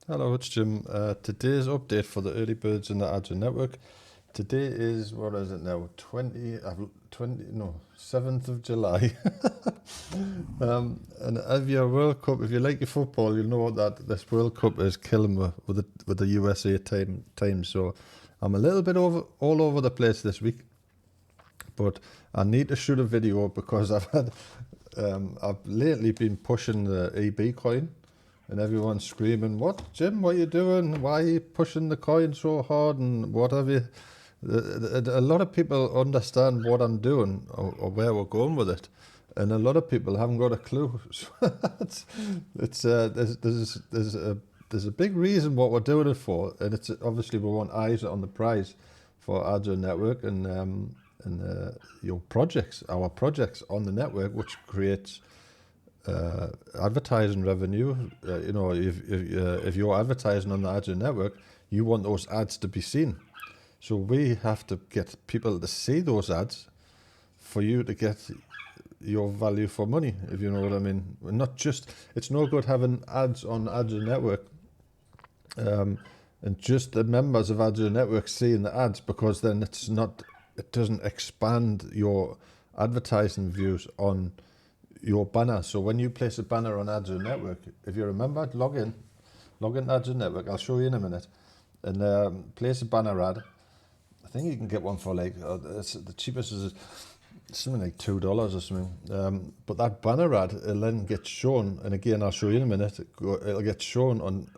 Hello, it's Jim. Today's update for the early birds in the Agile network. Today is, what is it now? 7th of July. And if you're World Cup, if you like your football, you'll know that this World Cup is killing me with the USA time. So I'm a little bit all over the place this week, but I need to shoot a video because I've lately been pushing the EB coin, and everyone's screaming, "What, Jim? What are you doing? Why are you pushing the coin so hard?" And what have you? A lot of people understand what I'm doing or where we're going with it, and a lot of people haven't got a clue. So there's a big reason what we're doing it for, and it's obviously we want eyes on the prize for Agile Network and your projects, our projects on the network, which creates advertising revenue. If you're advertising on the Agile network, you want those ads to be seen. So we have to get people to see those ads for you to get your value for money, if you know what I mean. Not just, it's no good having ads on Agile network and just the members of Agile network seeing the ads, because then it doesn't expand your advertising views on your banner. So when you place a banner on Agile Network, if you remember, log in to Agile Network. I'll show you in a minute, and place a banner ad. I think you can get one for like the cheapest is something like $2 or something. But that banner ad will then get shown, and again I'll show you in a minute. It'll get shown on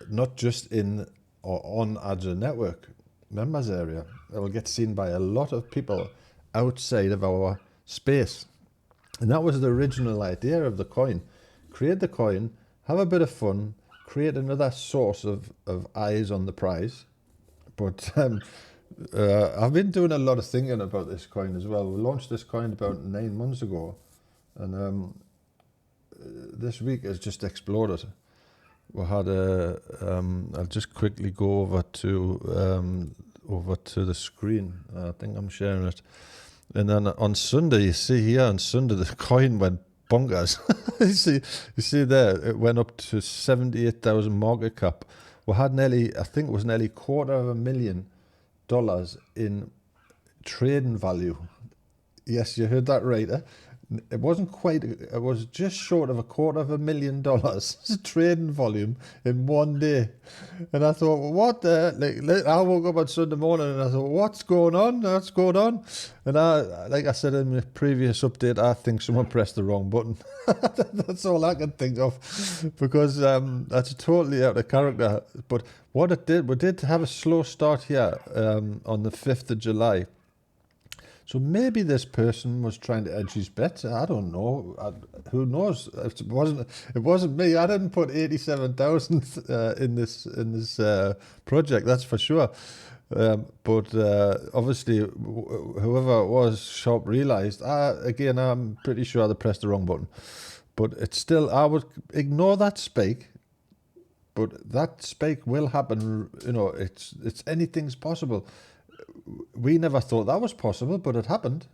not just in or on Agile Network members area. It will get seen by a lot of people outside of our space. And that was the original idea of the coin. Create the coin, have a bit of fun, create another source of eyes on the prize. But I've been doing a lot of thinking about this coin as well. We launched this coin about 9 months ago, and this week has just exploded. We had I'll just quickly go over to the screen. I think I'm sharing it. And then on Sunday, you see here on Sunday, the coin went bonkers. you see there, it went up to 78,000 market cap. We had I think it was nearly $250,000 in trading value. Yes, you heard that right. It wasn't quite, it was just short of $250,000 trading volume in one day. And I thought, well, what the, I woke up on Sunday morning and I thought, what's going on? What's going on? And like I said in the previous update, I think someone pressed the wrong button. That's all I can think of, because that's totally out of character. But what it did, we did have a slow start here on the 5th of July. So maybe this person was trying to edge his bets. I don't know. Who knows? It wasn't me. I didn't put 87,000 in this project. That's for sure. But obviously, whoever it was, shop realised. Again, I'm pretty sure they pressed the wrong button. But it's still, I would ignore that spike. But that spike will happen. You know, it's anything's possible. We never thought that was possible, but it happened.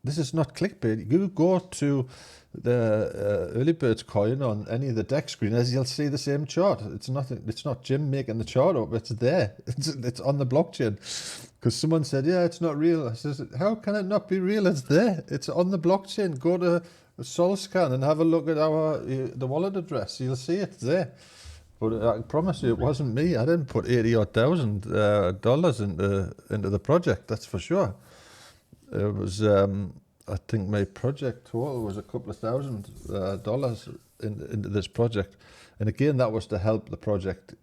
This is not clickbait. You go to the early birds coin on any of the deck screeners, you'll see the same chart. It's not Jim making the chart up. It's there. It's on the blockchain. Because someone said, "Yeah, it's not real." I says, "How can it not be real? It's there. It's on the blockchain. Go to SolScan and have a look at the wallet address. You'll see it's there." But I promise you, it wasn't me. I didn't put $80,000 into the project. That's for sure. It was, I think, my project total was a couple of $1,000 into this project, and again, that was to help the project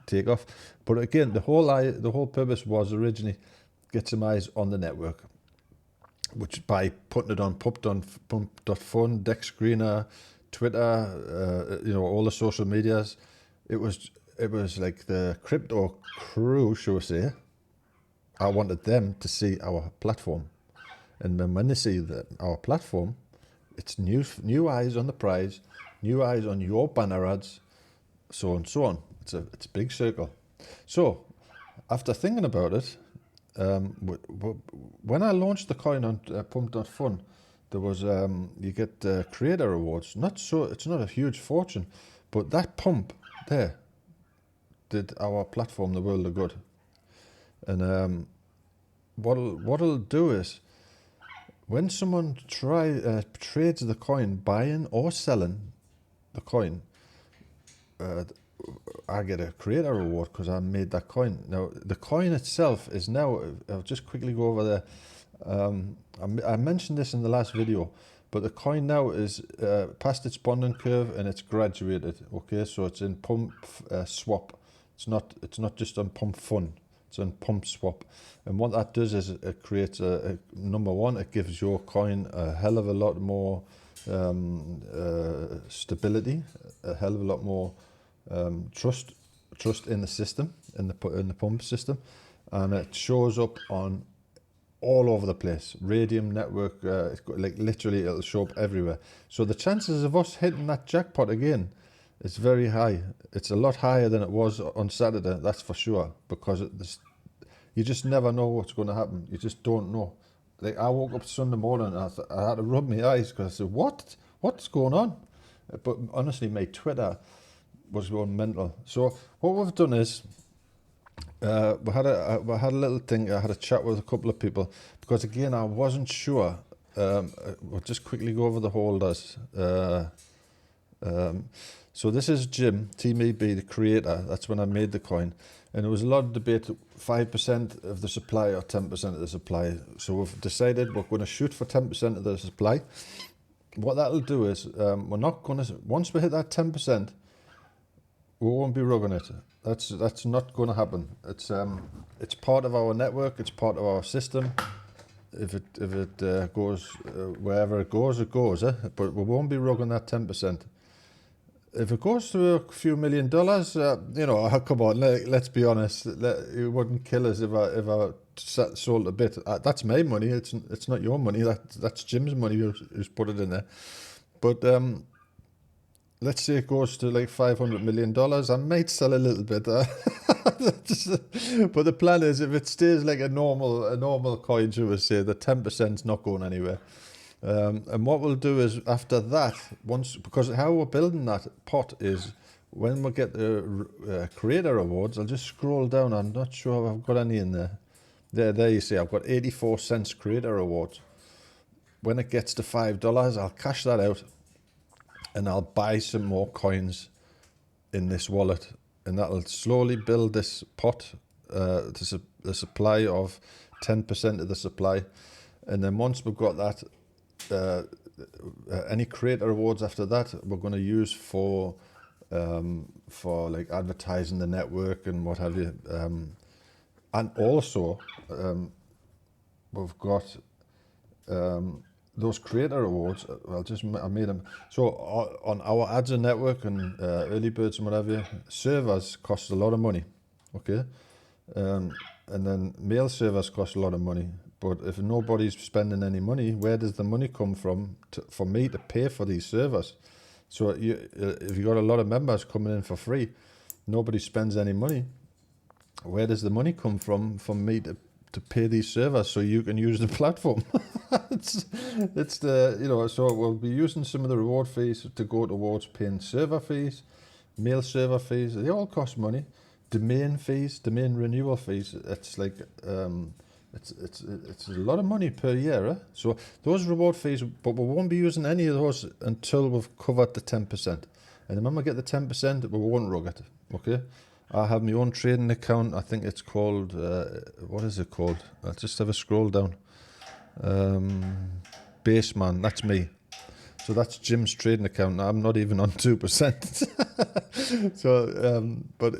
take off. But again, the whole purpose was originally get some eyes on the network, which by putting it on pump.fun, Deck Screener, Twitter, all the social medias. It was like the crypto crew, shall we say. I wanted them to see our platform, and then when they see our platform, it's new eyes on the prize, new eyes on your banner ads, so on and so on. It's a big circle. So after thinking about it, when I launched the coin on pump.fun, there was you get creator rewards. It's not a huge fortune, but that pump there, did our platform the world of good. And what it'll do is, when someone trades the coin, buying or selling the coin, I get a creator reward because I made that coin. Now, the coin itself is now, I'll just quickly go over there. I mentioned this in the last video, but the coin now is past its bonding curve and it's graduated. Okay, so it's in pump swap. It's not just on pump fun. It's on pump swap. And what that does is it creates number one, it gives your coin a hell of a lot more stability, a hell of a lot more trust in the system, in the pump system, and it shows up on all over the place. Radium network, like literally it'll show up everywhere. So the chances of us hitting that jackpot again is very high. It's a lot higher than it was on Saturday, that's for sure, because you just never know what's going to happen. You just don't know. Like, I woke up Sunday morning and I had to rub my eyes because I said, what's going on? But honestly, my Twitter was going mental. So what we've done is, we had a little thing. I had a chat with a couple of people because again I wasn't sure. We'll just quickly go over the holders. So this is Jim TeamEB, the creator. That's when I made the coin, and there was a lot of debate: 5% of the supply or 10% of the supply. So we've decided we're going to shoot for 10% of the supply. What that'll do is we're not going to, once we hit that 10%, we won't be rugging it. That's not going to happen. It's part of our network. It's part of our system. If it goes wherever it goes, But we won't be rugging that 10%. If it goes to a few $1 million, come on, let's be honest. It wouldn't kill us if I sold a bit. That's my money. It's not your money. That's Jim's money who's put it in there. But let's say it goes to like $500 million. I might sell a little bit. But the plan is, if it stays like a normal coin, you would say, the 10% is not going anywhere. And what we'll do is after that, because how we're building that pot is when we get the creator awards, I'll just scroll down. I'm not sure if I've got any in there. There you see, I've got 84 cents creator awards. When it gets to $5, I'll cash that out and I'll buy some more coins in this wallet, and that'll slowly build this pot, the supply of 10% of the supply. And then once we've got that, any creator awards after that, we're going to use for like advertising the network and what have you. And also, we've got those creator awards. I made them. So on our ads and network and early birds and whatever, servers cost a lot of money. Okay. And then mail servers cost a lot of money. But if nobody's spending any money, where does the money come from for me to pay for these servers? So if you got a lot of members coming in for free, nobody spends any money. Where does the money come from for me to pay these servers so you can use the platform? it's the, so we'll be using some of the reward fees to go towards paying server fees, mail server fees. They all cost money. Domain fees, domain renewal fees. It's like it's a lot of money per year. So those reward fees, but we won't be using any of those until we've covered the 10%. And then when we get the 10%, we won't rug it. Okay. I have my own trading account. I think it's called, what is it called? I'll just have a scroll down. Baseman, that's me. So that's Jim's trading account. I'm not even on 2%. So, but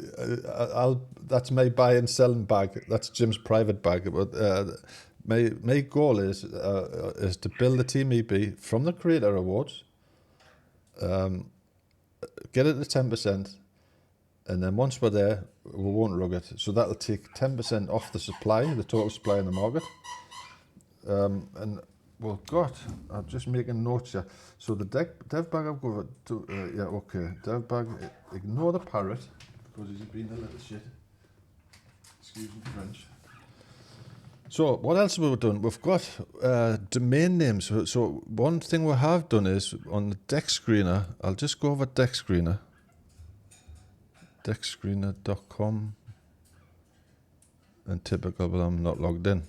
that's my buy and selling bag. That's Jim's private bag. But my goal is to build a TeamEB from the creator awards, get it to 10%. And then once we're there, we won't rug it. So that'll take 10% off the supply, the total supply in the market. And we've got, I'm just making notes here. So the dev bag I've got to, yeah, okay. Dev bag, ignore the parrot, because he's been a little shit. Excuse me, French. So what else have we done? We've got domain names. So one thing we have done is on the deck screener, I'll just go over deck screener. dexscreener.com and typical, but I'm not logged in.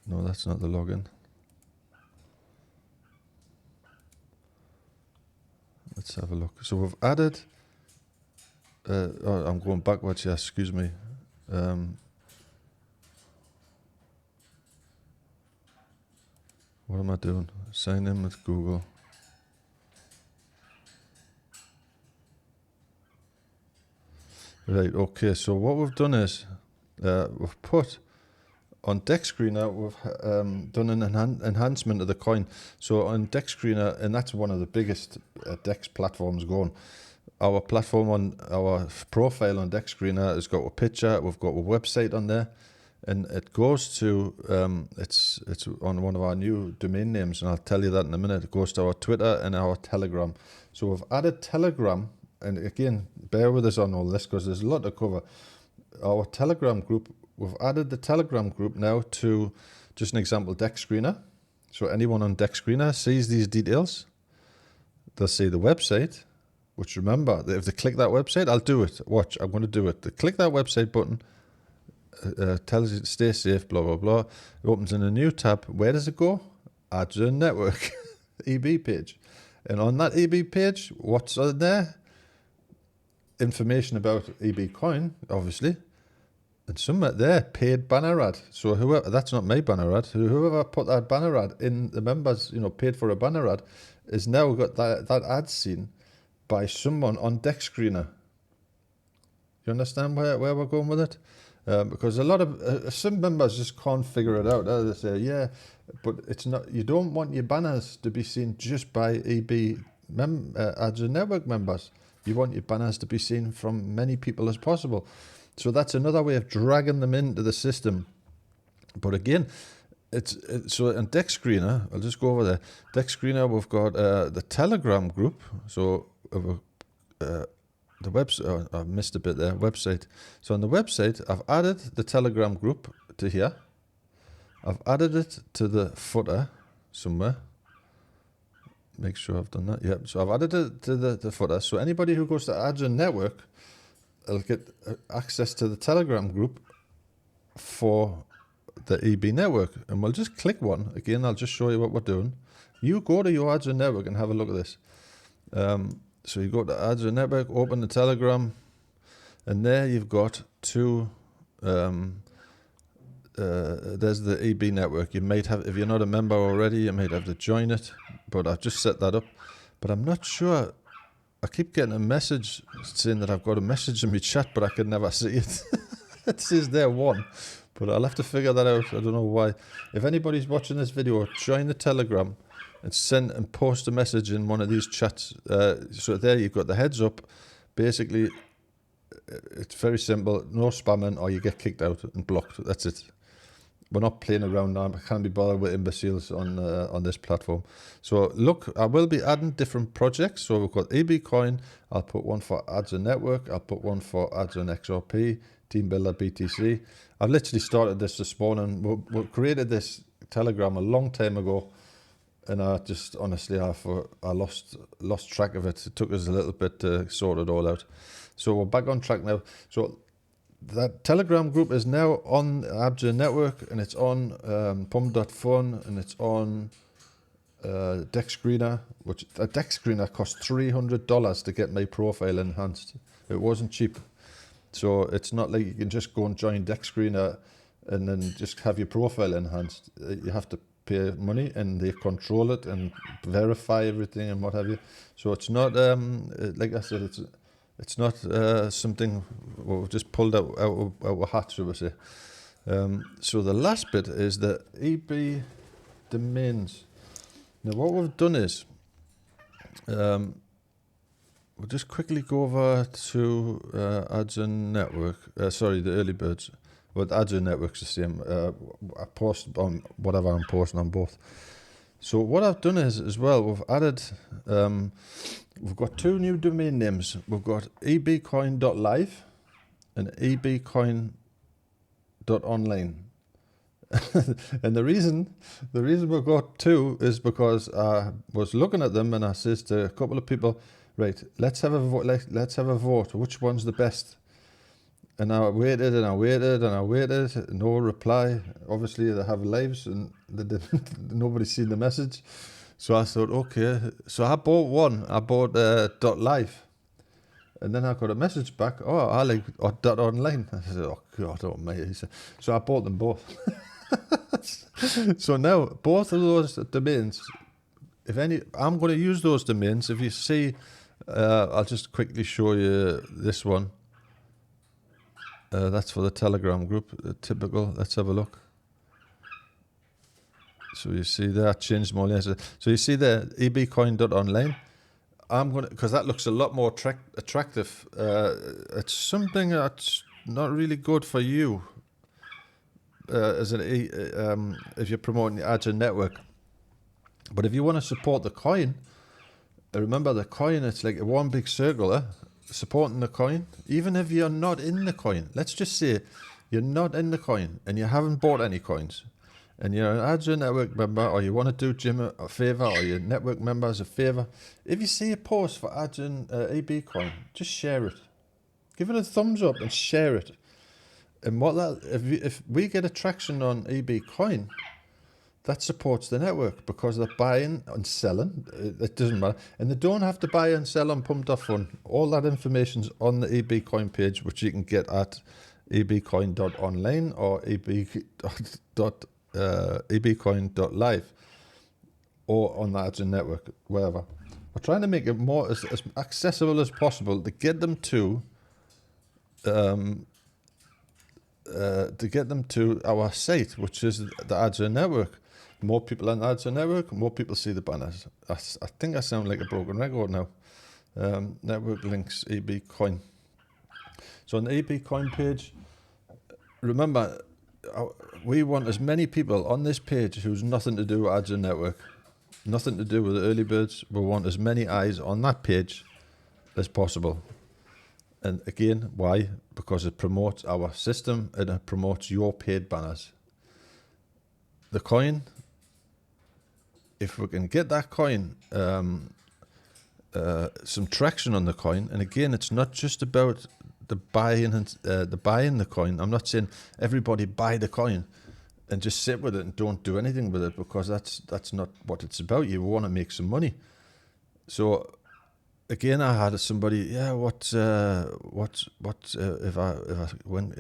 No, that's not the login. Let's have a look. So we've added, oh, I'm going backwards, yes, excuse me. What am I doing? Sign in with Google. Right, okay, so what we've done is, we've put on DexScreener, we've done an enhancement of the coin. So on DexScreener, and that's one of the biggest Dex platforms going. Our platform on our profile on DexScreener has got a picture, we've got a website on there, and it goes to, it's on one of our new domain names, and I'll tell you that in a minute. It goes to our Twitter and our Telegram. So we've added Telegram, and again, bear with us on all this because there's a lot to cover. Our Telegram group, we've added the Telegram group now to, just an example, DexScreener. So anyone on DexScreener sees these details. They'll see the website, which remember, if they click that website, I'll do it. Watch, I'm going to do it. They click that website button, tells you to stay safe, blah, blah, blah. It opens in a new tab. Where does it go? Adyen Network, EB page. And on that EB page, what's on there? Information about EB Coin, obviously. And somewhere there, paid banner ad. So whoever, that's not my banner ad, whoever put that banner ad in, the members, paid for a banner ad, is now got that ad seen by someone on DexScreener. You understand where we're going with it? Because a lot of some members just can't figure it out. They say, yeah, but it's not. You don't want your banners to be seen just by EB Adyen Network members. You want your banners to be seen from many people as possible. So that's another way of dragging them into the system. But again, it's so in DexScreener, I'll just go over there. DexScreener, we've got the Telegram group. So the website, I missed a bit there, website. So on the website, I've added the Telegram group to here. I've added it to the footer somewhere. Make sure I've done that. Yep. So I've added it to the footer. So anybody who goes to Adyen Network will get access to the Telegram group for the EB network. And we'll just click one. Again, I'll just show you what we're doing. You go to your Adyen Network and have a look at this. So you go to Adyen Network, open the Telegram, and there you've got two, there's the EB network. You might have, if you're not a member already, you might have to join it, but I've just set that up. But I'm not sure, I keep getting a message saying that I've got a message in my chat, but I can never see it. It says there one, but I'll have to figure that out. I don't know why. If anybody's watching this video, join the Telegram and send and post a message in one of these chats. So there you've got the heads up. Basically, it's very simple. No spamming or you get kicked out and blocked. That's it. We're not playing around now. I can't be bothered with imbeciles on this platform. So look, I will be adding different projects. So we've got EB Coin. I'll put one for Adyen Network. I'll put one for Adyen XRP, Team Builder BTC. I've literally started this morning. We created this Telegram a long time ago. And I just, honestly, I lost track of it. It took us a little bit to sort it all out. So we're back on track now. So that Telegram group is now on Adyen Network, and it's on pum.fun, and it's on DexScreener, which a DexScreener cost $300 to get my profile enhanced. It wasn't cheap. So it's not like you can just go and join DexScreener and then just have your profile enhanced. You have to pay money, and they control it and verify everything and what have you. So it's not like I said, it's not something we've just pulled out our hat, shall we say. So the last bit is the EB domains. Now what we've done is we'll just quickly go over to Adyen Network. Sorry, the early birds. But Adyen Network's the same. I post on whatever I'm posting on both. So what I've done is, as well, we've added, we've got two new domain names. We've got ebcoin.live and ebcoin.online. And the reason we've got two is because I was looking at them and I says to a couple of people, Right, let's have a vote. Let's have a vote. Which one's the best? And I waited and I waited and I waited. No reply. Obviously, they have lives and they didn't, nobody's seen the message. So I thought, okay. So I bought one. I bought .live. And then I got a message back. Oh, I like .online. I said, oh God, oh mate. So I bought them both. So now both of those domains, if any, I'm going to use those domains. If you see, I'll just quickly show you this one. That's for the Telegram group, typical. Let's have a look. So you see there, I changed more layers. So you see there, ebcoin.online. I'm going to, because that looks a lot more attractive. It's something that's not really good for you as an if you're promoting the Agile network. But if you want to support the coin, remember the coin, it's like one big circle, supporting the coin, even if you're not in the coin. Let's just say you're not in the coin and you haven't bought any coins and you're an Agile network member, or you want to do Jim a favor, or your network members a favor. If you see a post for Agile EB coin, just share it. Give it a thumbs up and share it. And what that, if we get a traction on EB coin, that supports the network because they're buying and selling. It doesn't matter. And they don't have to buy and sell on Pump.fun. All that information's on the ebcoin page, which you can get at ebcoin.online or ebcoin.live or on the Agile network, wherever. We're trying to make it more as accessible as possible to get them to our site, which is the Agile network. More people on the Agile network, more people see the banners. I think I sound like a broken record now. Network links, EB coin. So on the EB coin page, remember, we want as many people on this page who's nothing to do with Agile network, nothing to do with the early birds. We want as many eyes on that page as possible. And again, why? Because it promotes our system and it promotes your paid banners. The coin, if we can get that coin, some traction on the coin, and again, it's not just about the buying and buying the coin. I'm not saying everybody buy the coin and just sit with it and don't do anything with it, because that's not what it's about. You want to make some money. So again, I had somebody,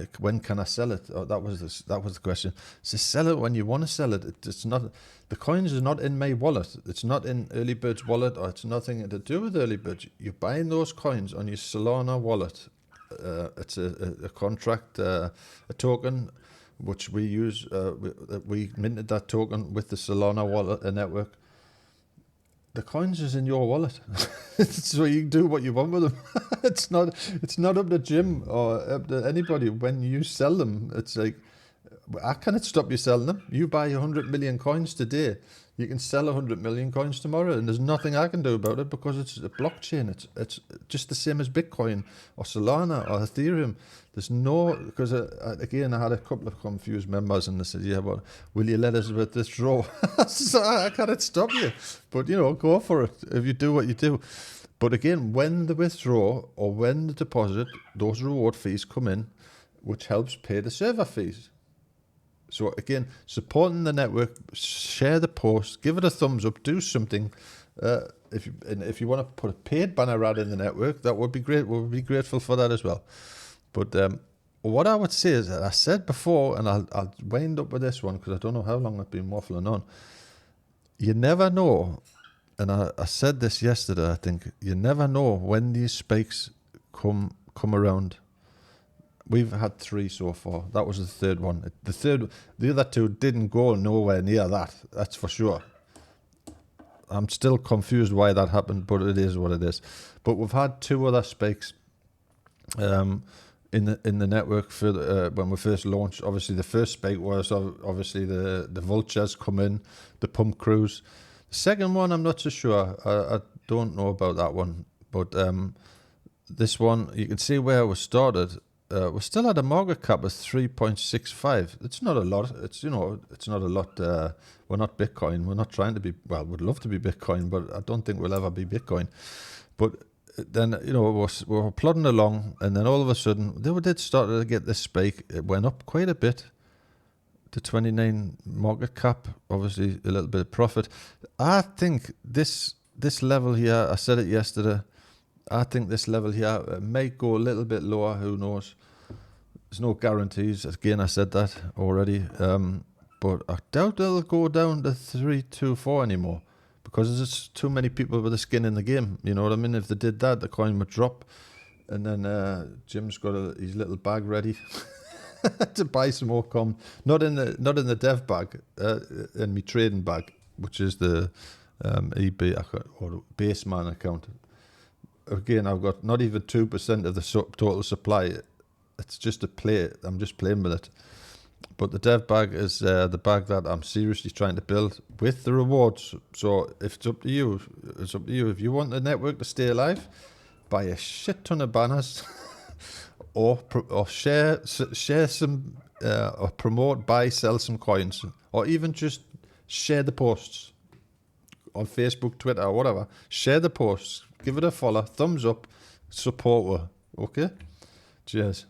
when can I sell it? Oh, that was the question. So sell it when you want to sell it. It's not, the coins are not in my wallet. It's not in Early Bird's wallet, or it's nothing to do with Early Bird. You're buying those coins on your Solana wallet. It's a contract, a token, which we use. We minted that token with the Solana wallet network. The coins is in your wallet, so you can do what you want with them. It's not up to Jim or up to anybody when you sell them. It's like, I cannot stop you selling them. You buy 100 million coins today, you can sell 100 million coins tomorrow, and there's nothing I can do about it because it's a blockchain. It's just the same as Bitcoin or Solana or Ethereum. There's no, because again, I had a couple of confused members and they said, yeah, well, will you let us withdraw? So I cannot stop you, but go for it if you do what you do. But again, when the withdraw or when the deposit, those reward fees come in, which helps pay the server fees. So again, supporting the network, share the post, give it a thumbs up, do something. If you want to put a paid banner ad in the network, that would be great. We'll be grateful for that as well. But what I would say is that I said before, and I'll wind up with this one because I don't know how long I've been waffling on. You never know, and I said this yesterday, I think, you never know when these spikes come around. We've had 3 so far. That was the third one. The other 2 didn't go nowhere near that. That's for sure. I'm still confused why that happened, but it is what it is. But we've had 2 other spikes in the network for when we first launched. Obviously, the first spike was obviously the vultures come in, the pump crews. The second one, I'm not so sure. I don't know about that one. But this one, you can see where we started. We still had a market cap of 3.65. It's not a lot. It's not a lot. We're not Bitcoin. We're not trying to be. Well, we'd love to be Bitcoin, but I don't think we'll ever be Bitcoin. But then we were plodding along, and then all of a sudden they did start to get this spike. It went up quite a bit to 29 market cap. Obviously, a little bit of profit. I think this level here. I said it yesterday. I think this level here might go a little bit lower. Who knows? There's no guarantees. Again, I said that already. But I doubt it'll go down to 324 anymore, because there's just too many people with the skin in the game. You know what I mean? If they did that, the coin would drop. And then Jim's got his little bag ready to buy some more com. Not in the dev bag, in my trading bag, which is the eBay or Baseman account. Again, I've got not even 2% of the total supply. It's just a play. I'm just playing with it. But the dev bag is the bag that I'm seriously trying to build with the rewards. So if it's up to you, it's up to you. If you want the network to stay alive, buy a shit ton of banners, or share some, or promote, buy, sell some coins, or even just share the posts on Facebook, Twitter, or whatever. Share the posts, give it a follow, thumbs up, support her. Okay? Cheers.